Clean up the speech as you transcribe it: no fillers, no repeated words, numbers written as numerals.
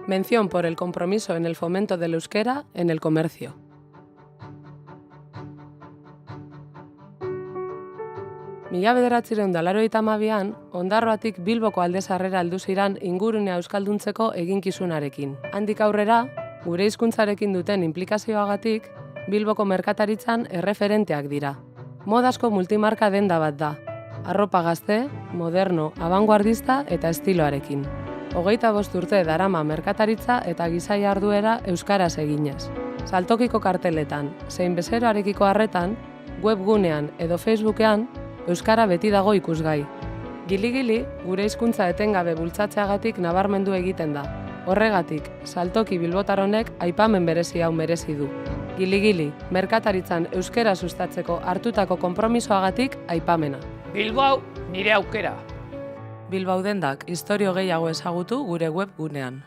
Mención por el compromiso en el fomento del euskera en el comercio. Mila 1982an, Ondarroatik Bilboko Alde Zaharrera heldu ziran ingurunea euskalduntzeko eginkizunarekin. Handik aurrera, gure hizkuntzarekin duten inplikazioagatik, Bilboko merkataritzan erreferenteak dira. Modazko multimarka denda bat da. Arropa gazte, moderno, abanguardista eta estiloarekin. 25 urte darama merkataritza eta gizai jarduera euskaraz eginez. Saltokiko karteletan, zein bezeroarekiko harretan, webgunean edo Facebookean, euskara beti dago ikusgai. Gili-gili, gure hizkuntza etengabe bultzatzeagatik nabarmendu egiten da. Horregatik, saltoki bilbotar honek aipamen berezi hau merezi du. Gili-gili, merkataritzan euskera sustatzeko hartutako konpromisoagatik aipamena. Bilbao, nire aukera. Bilbao dendak istorio gehiago ezagutu gure webgunean.